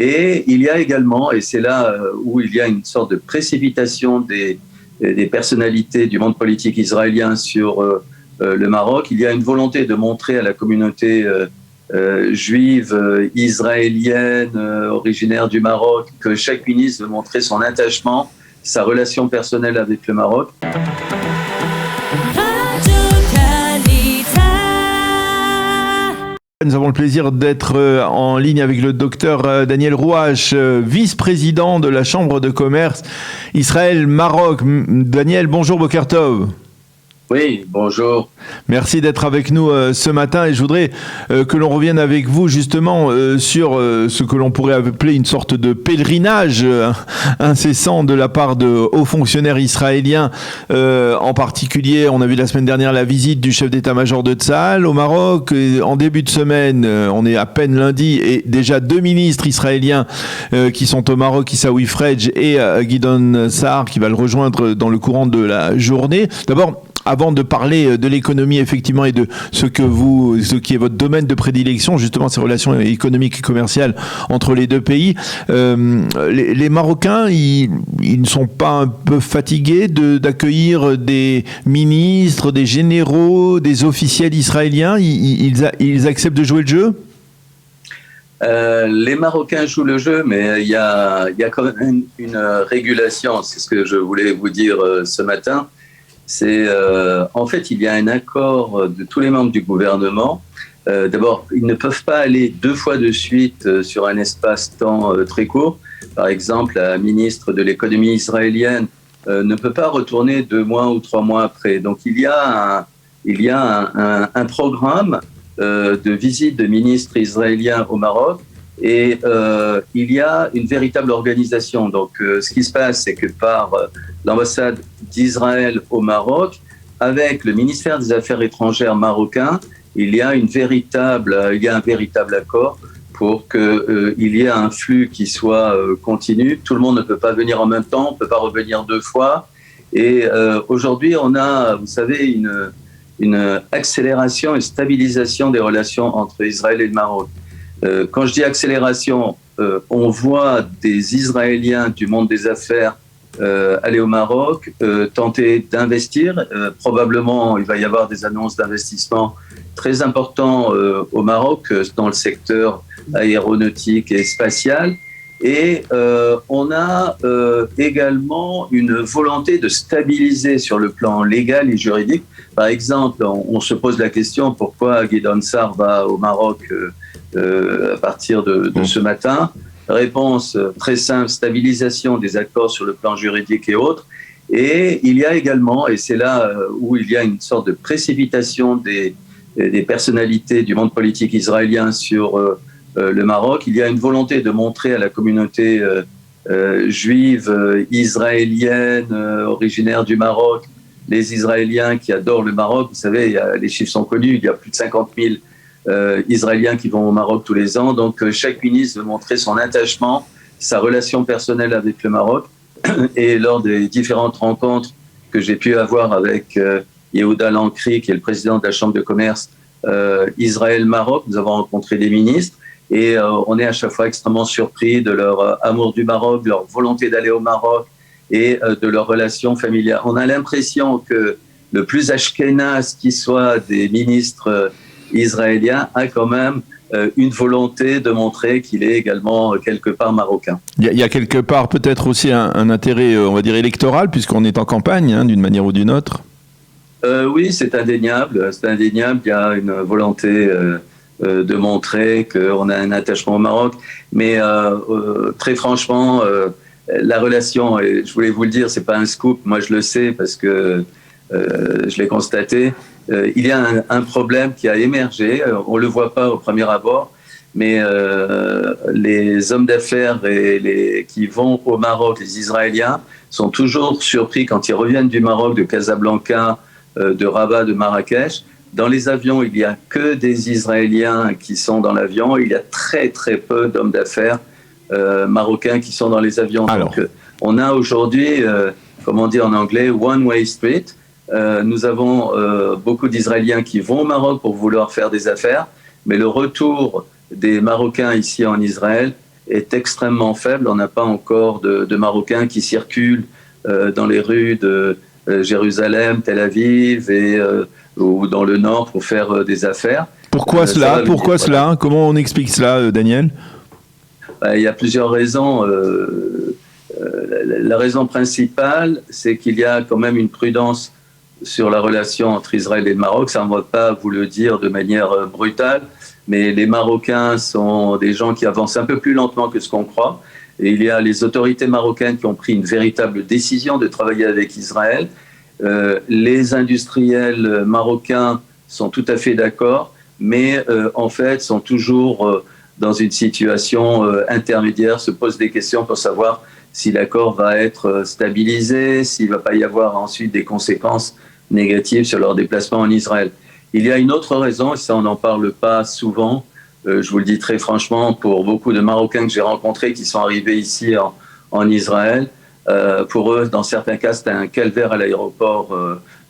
Et il y a également, et c'est là où il y a une sorte de précipitation des personnalités du monde politique israélien sur le Maroc, il y a une volonté de montrer à la communauté juive israélienne originaire du Maroc que chaque ministre veut montrer son attachement, sa relation personnelle avec le Maroc. Nous avons le plaisir d'être en ligne avec le docteur Daniel Rouache, vice-président de la Chambre de commerce Israël-Maroc. Daniel, bonjour, Boker Tov. Oui, bonjour. Merci d'être avec nous ce matin et je voudrais que l'on revienne avec vous justement sur ce que l'on pourrait appeler une sorte de pèlerinage incessant de la part de hauts fonctionnaires israéliens. En particulier, on a vu la semaine dernière la visite du chef d'état-major de Tsahal au Maroc. Et en début de semaine, on est à peine lundi et déjà 2 ministres israéliens qui sont au Maroc, Issaoui Frej et Gideon Sa'ar qui va le rejoindre dans le courant de la journée. D'abord, avant de parler de l'économie effectivement et de ce qui est votre domaine de prédilection, justement ces relations économiques et commerciales entre les deux pays, les Marocains, ils ne sont pas un peu fatigués d'accueillir des ministres, des généraux, des officiels israéliens? Ils acceptent de jouer le jeu? Les Marocains jouent le jeu, mais il y a quand même une régulation. C'est ce que je voulais vous dire ce matin. En fait, il y a un accord de tous les membres du gouvernement. D'abord, ils ne peuvent pas aller 2 fois de suite sur un espace-temps très court. Par exemple, la ministre de l'économie israélienne ne peut pas retourner 2 mois ou 3 mois après. Donc, il y a un programme de visite de ministres israéliens au Maroc et il y a une véritable organisation. Donc, ce qui se passe, c'est que par l'ambassade d'Israël au Maroc, avec le ministère des Affaires étrangères marocain, il y a un véritable accord pour qu'il y ait un flux qui soit continu. Tout le monde ne peut pas venir en même temps, on ne peut pas revenir 2 fois. Et aujourd'hui, on a, vous savez, une accélération et stabilisation des relations entre Israël et le Maroc. Quand je dis accélération, on voit des Israéliens du monde des affaires aller au Maroc, tenter d'investir. Probablement, il va y avoir des annonces d'investissement très importants au Maroc dans le secteur aéronautique et spatial. Et on a également une volonté de stabiliser sur le plan légal et juridique. Par exemple, on se pose la question pourquoi Gideon Sa'ar va au Maroc à partir de ce matin. Réponse très simple, stabilisation des accords sur le plan juridique et autres. Et il y a également, et c'est là où il y a une sorte de précipitation des personnalités du monde politique israélien sur le Maroc, il y a une volonté de montrer à la communauté juive israélienne originaire du Maroc, les Israéliens qui adorent le Maroc. Vous savez, les chiffres sont connus, il y a plus de 50 000 Israéliens qui vont au Maroc tous les ans. Donc, chaque ministre veut montrer son attachement, sa relation personnelle avec le Maroc. Et lors des différentes rencontres que j'ai pu avoir avec Yehuda Lankri, qui est le président de la Chambre de commerce Israël-Maroc, nous avons rencontré des ministres. Et on est à chaque fois extrêmement surpris de leur amour du Maroc, de leur volonté d'aller au Maroc et de leur relation familiale. On a l'impression que le plus ashkénaze qui soit des ministres israélien a quand même une volonté de montrer qu'il est également quelque part marocain. Il y a quelque part peut-être aussi un intérêt, on va dire, électoral, puisqu'on est en campagne, d'une manière ou d'une autre. Oui, c'est indéniable. Il y a une volonté de montrer qu'on a un attachement au Maroc. Mais très franchement, la relation, et je voulais vous le dire, c'est pas un scoop, moi je le sais parce que je l'ai constaté, il y a un problème qui a émergé, on ne le voit pas au premier abord, mais les hommes d'affaires qui vont au Maroc, les Israéliens, sont toujours surpris quand ils reviennent du Maroc, de Casablanca, de Rabat, de Marrakech. Dans les avions, il n'y a que des Israéliens qui sont dans l'avion, il y a très très peu d'hommes d'affaires marocains qui sont dans les avions. Alors. Donc on a aujourd'hui, comme on dit en anglais, one-way street. Nous avons beaucoup d'Israéliens qui vont au Maroc pour vouloir faire des affaires, mais le retour des Marocains ici en Israël est extrêmement faible. On n'a pas encore de Marocains qui circulent dans les rues de Jérusalem, Tel Aviv ou dans le nord pour faire des affaires. Pourquoi cela ? Pourquoi cela ? Comment on explique cela, Daniel ? Il y a plusieurs raisons. La raison principale, c'est qu'il y a quand même une prudence sur la relation entre Israël et le Maroc. Ça, on ne va pas vous le dire de manière brutale, mais les Marocains sont des gens qui avancent un peu plus lentement que ce qu'on croit. Et il y a les autorités marocaines qui ont pris une véritable décision de travailler avec Israël. Les industriels marocains sont tout à fait d'accord, mais en fait sont toujours dans une situation intermédiaire, se posent des questions pour savoir si l'accord va être stabilisé, s'il ne va pas y avoir ensuite des conséquences négatives sur leur déplacement en Israël. Il y a une autre raison, et ça on n'en parle pas souvent, je vous le dis très franchement, pour beaucoup de Marocains que j'ai rencontrés qui sont arrivés ici en Israël, pour eux, dans certains cas, c'était un calvaire à l'aéroport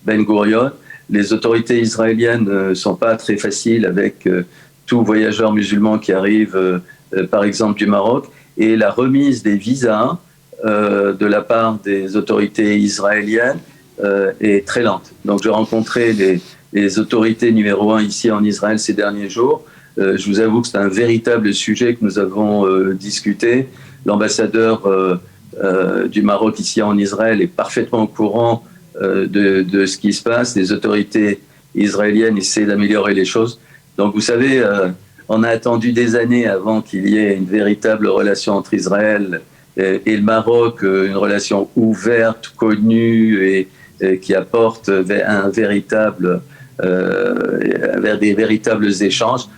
Ben Gurion. Les autorités israéliennes ne sont pas très faciles avec tout voyageur musulman qui arrive, par exemple, du Maroc. Et la remise des visas de la part des autorités israéliennes est très lente. Donc, j'ai rencontré les autorités numéro 1 ici en Israël ces derniers jours. Je vous avoue que c'est un véritable sujet que nous avons discuté. L'ambassadeur du Maroc ici en Israël est parfaitement au courant de ce qui se passe. Les autorités israéliennes essaient d'améliorer les choses. Donc, vous savez, on a attendu des années avant qu'il y ait une véritable relation entre Israël et le Maroc, une relation ouverte, connue et qui apporte vers des véritables échanges.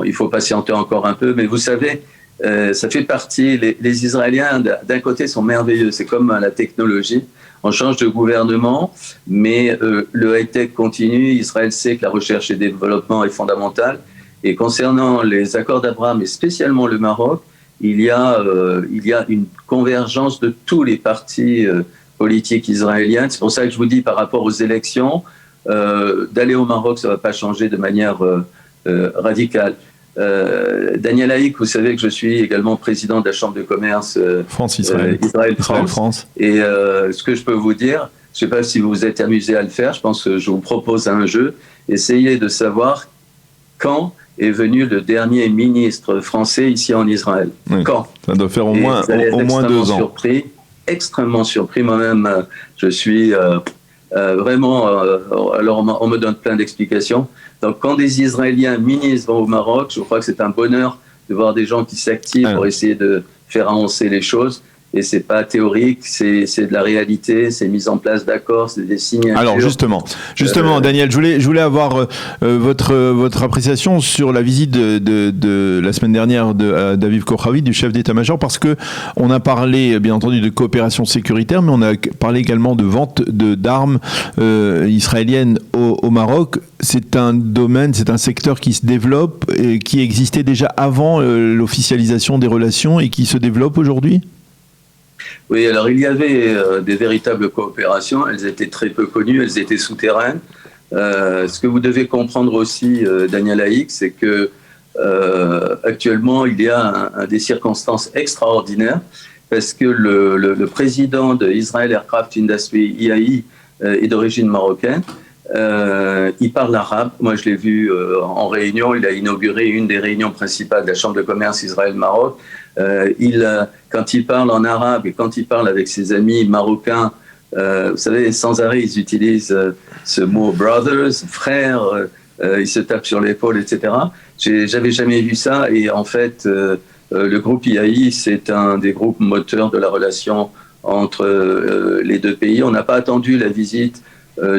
Il faut patienter encore un peu, mais vous savez, ça fait partie. Les Israéliens, d'un côté, sont merveilleux. C'est comme la technologie. On change de gouvernement, mais le high-tech continue. Israël sait que la recherche et le développement est fondamental. Et concernant les accords d'Abraham, et spécialement le Maroc, il y a une convergence de tous les partis politiques israéliens. C'est pour ça que je vous dis, par rapport aux élections, d'aller au Maroc, ça ne va pas changer de manière radicale. Daniel Haïk, vous savez que je suis également président de la Chambre de commerce France-Israël. Israël-France. Et ce que je peux vous dire, je ne sais pas si vous vous êtes amusé à le faire, je pense que je vous propose un jeu. Essayez de savoir quand est venu le dernier ministre français ici en Israël. Oui, quand? Ça doit faire au moins 2 ans. Extrêmement surpris. Moi-même, je suis vraiment... alors, on me donne plein d'explications. Donc, quand des Israéliens ministres vont au Maroc, je crois que c'est un bonheur de voir des gens qui s'activent pour essayer de faire avancer les choses. Et c'est pas théorique, c'est de la réalité, c'est mise en place d'accords, c'est des signatures. Alors justement, Daniel, je voulais avoir votre appréciation sur la visite de la semaine dernière d'Aviv Kochavi, du chef d'état-major, parce que on a parlé bien entendu de coopération sécuritaire, mais on a parlé également de vente d'armes israéliennes au Maroc. C'est un domaine, c'est un secteur qui se développe et qui existait déjà avant l'officialisation des relations et qui se développe aujourd'hui. Oui, alors il y avait des véritables coopérations, elles étaient très peu connues, elles étaient souterraines. Ce que vous devez comprendre aussi, Daniel Haïk, c'est que actuellement il y a des circonstances extraordinaires parce que le président de Israel Aircraft Industry, IAI, est d'origine marocaine. Il parle arabe. Moi, je l'ai vu en réunion. Il a inauguré une des réunions principales de la Chambre de commerce Israël-Maroc. Quand il parle en arabe et quand il parle avec ses amis marocains, vous savez, sans arrêt, ils utilisent ce mot brothers, frères, ils se tapent sur l'épaule, etc. J'avais jamais vu ça. Et en fait, le groupe IAI, c'est un des groupes moteurs de la relation entre les deux pays. On n'a pas attendu la visite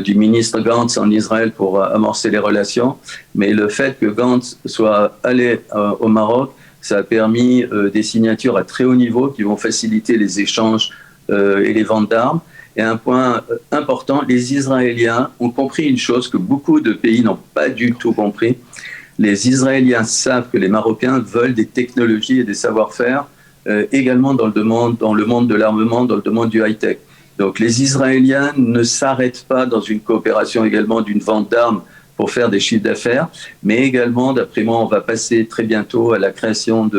du ministre Gantz en Israël pour amorcer les relations, mais le fait que Gantz soit allé au Maroc, ça a permis des signatures à très haut niveau qui vont faciliter les échanges et les ventes d'armes. Et un point important, les Israéliens ont compris une chose que beaucoup de pays n'ont pas du tout compris. Les Israéliens savent que les Marocains veulent des technologies et des savoir-faire également dans le monde de l'armement, dans le monde du high-tech. Donc les Israéliens ne s'arrêtent pas dans une coopération également d'une vente d'armes pour faire des chiffres d'affaires, mais également, d'après moi, on va passer très bientôt à la création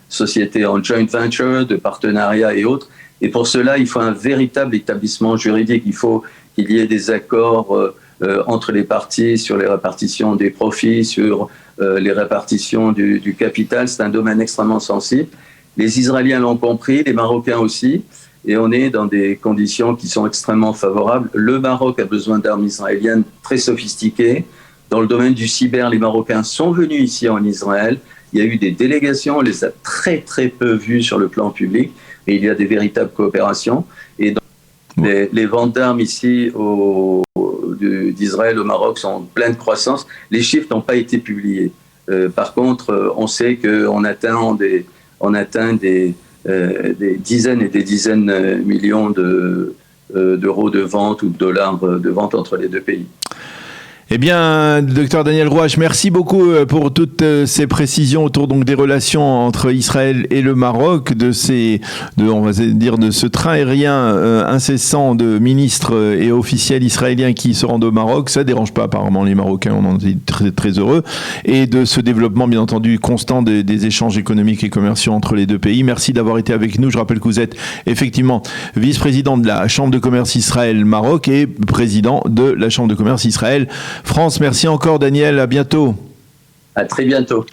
sociétés en joint venture, de partenariat et autres. Et pour cela, il faut un véritable établissement juridique. Il faut qu'il y ait des accords entre les parties sur les répartitions des profits, sur les répartitions du capital. C'est un domaine extrêmement sensible. Les Israéliens l'ont compris, les Marocains aussi, et on est dans des conditions qui sont extrêmement favorables. Le Maroc a besoin d'armes israéliennes très sophistiquées. Dans le domaine du cyber, les Marocains sont venus ici en Israël. Il y a eu des délégations, on les a très très peu vues sur le plan public, et il y a des véritables coopérations. Et les ventes d'armes ici d'Israël au Maroc sont en pleine croissance. Les chiffres n'ont pas été publiés. Par contre, on sait qu'on atteint des dizaines et des dizaines de millions d'euros de vente ou de dollars de vente entre les deux pays. Eh bien, docteur Daniel Rouache, merci beaucoup pour toutes ces précisions autour donc des relations entre Israël et le Maroc, on va dire de ce train aérien incessant de ministres et officiels israéliens qui se rendent au Maroc. Ça dérange pas apparemment les Marocains, on en est très très heureux, et de ce développement bien entendu constant des échanges économiques et commerciaux entre les deux pays. Merci d'avoir été avec nous. Je rappelle que vous êtes effectivement vice-président de la Chambre de commerce Israël-Maroc et président de la Chambre de commerce Israël France. Merci encore Daniel, à bientôt. À très bientôt.